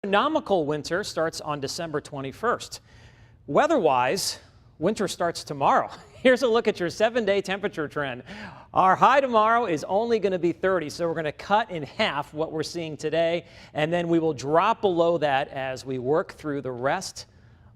Astronomical winter starts on December 21st. Weather-wise, winter starts tomorrow. Here's a look at your 7-day temperature trend. Our high tomorrow is only going to be 30, so we're going to cut in half what we're seeing today, and then we will drop below that as we work through the rest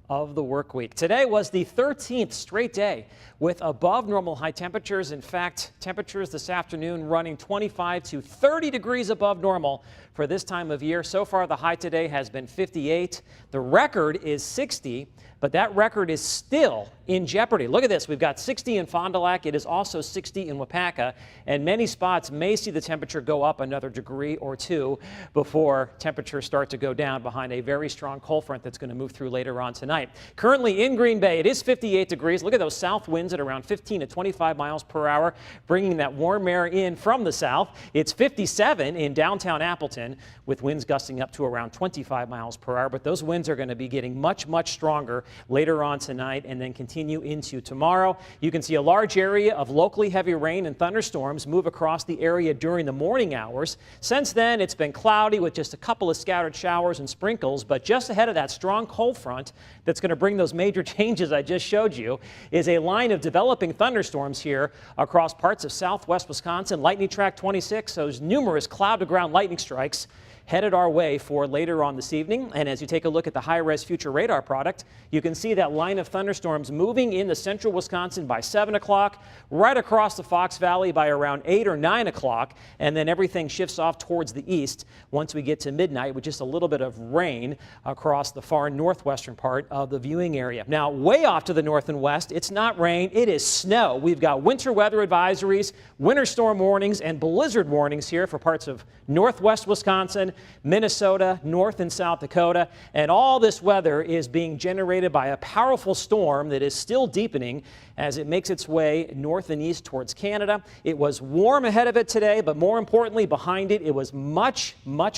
of the work week. Today was the 13th straight day with above normal high temperatures. In fact, temperatures this afternoon running 25 to 30 degrees above normal for this time of year. So far, the high today has been 58. The record is 60, but that record is still in jeopardy. Look at this. We've got 60 in Fond du Lac. It is also 60 in Wapaka, and many spots may see the temperature go up another degree or two before temperatures start to go down behind a very strong cold front that's going to move through later on tonight. Currently in Green Bay, it is 58 degrees. Look at those south winds at around 15 to 25 miles per hour, bringing that warm air in from the south. It's 57 in downtown Appleton, with winds gusting up to around 25 miles per hour. But those winds are going to be getting much stronger later on tonight and then continue into tomorrow. You can see a large area of locally heavy rain and thunderstorms move across the area during the morning hours. Since then, it's been cloudy with just a couple of scattered showers and sprinkles. But just ahead of that strong cold front that's going to bring those major changes I just showed you is a line of developing thunderstorms here across parts of southwest Wisconsin. Lightning track 26, those numerous cloud-to-ground lightning strikes headed our way for later on this evening. And as you take a look at the high-res future radar product, you can see that line of thunderstorms moving into central Wisconsin by 7 o'clock, right across the Fox Valley by around 8 or 9 o'clock, and then everything shifts off towards the east once we get to midnight with just a little bit of rain across the far northwestern part of the viewing area. Now, way off to the north and west, it's not rain, it is snow. We've got winter weather advisories, winter storm warnings, and blizzard warnings here for parts of northwest Wisconsin, Minnesota, North and South Dakota, and all this weather is being generated by a powerful storm that is still deepening as it makes its way north and east towards Canada. It was warm ahead of it today, but more importantly behind it, it was much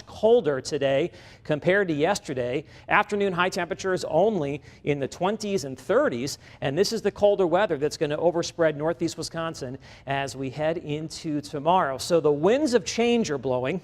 colder today compared to yesterday. Afternoon high temperatures only in the 20s and 30s, and this is the colder weather that's going to overspread northeast Wisconsin as we head into tomorrow. So the winds of change are blowing.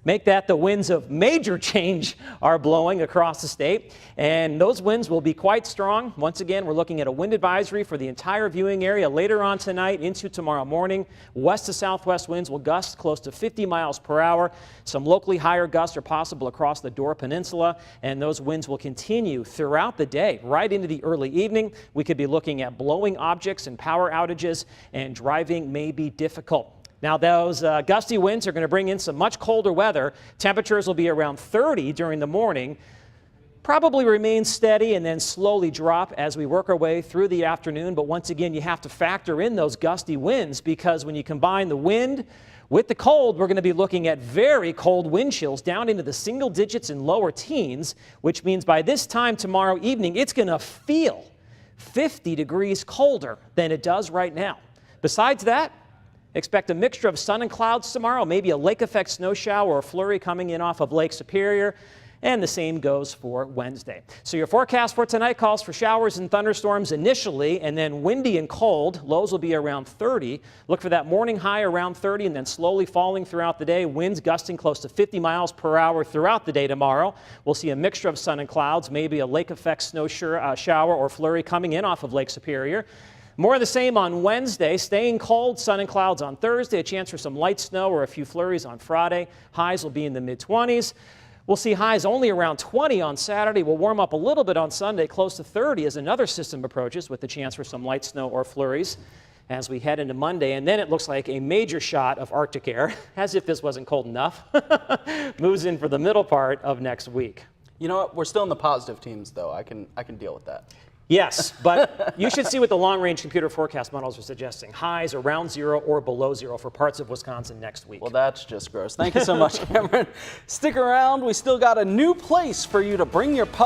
Make that the winds of major change are blowing across the state, and those winds will be quite strong. Once again, we're looking at a wind advisory for the entire viewing area later on tonight into tomorrow morning. West to southwest winds will gust close to 50 miles per hour. Some locally higher gusts are possible across the Door Peninsula, and those winds will continue throughout the day, right into the early evening. We could be looking at blowing objects and power outages, and driving may be difficult. Now, those gusty winds are going to bring in some much colder weather. Temperatures will be around 30 during the morning, probably remain steady and then slowly drop as we work our way through the afternoon. But once again, you have to factor in those gusty winds, because when you combine the wind with the cold, we're going to be looking at very cold wind chills down into the single digits and lower teens, which means by this time tomorrow evening, it's going to feel 50 degrees colder than it does right now. Besides that, expect a mixture of sun and clouds tomorrow, maybe a lake effect snow shower or flurry coming in off of Lake Superior, and the same goes for Wednesday. So your forecast for tonight calls for showers and thunderstorms initially, and then windy and cold. Lows will be around 30. Look for that morning high around 30 and then slowly falling throughout the day. Winds gusting close to 50 miles per hour throughout the day tomorrow. We'll see a mixture of sun and clouds, maybe a lake effect snow shower or flurry coming in off of Lake Superior. More of the same on Wednesday, staying cold, sun and clouds on Thursday, a chance for some light snow or a few flurries on Friday. Highs will be in the mid-20s. We'll see highs only around 20 on Saturday. We'll warm up a little bit on Sunday, close to 30 as another system approaches with the chance for some light snow or flurries as we head into Monday. And then it looks like a major shot of Arctic air, as if this wasn't cold enough, moves in for the middle part of next week. You know what? We're still in the positive teams, though. I can deal with that. Yes, but you should see what the long-range computer forecast models are suggesting. Highs around 0 or below 0 for parts of Wisconsin next week. Well, that's just gross. Thank you so much, Cameron. Stick around. We still got a new place for you to bring your pup.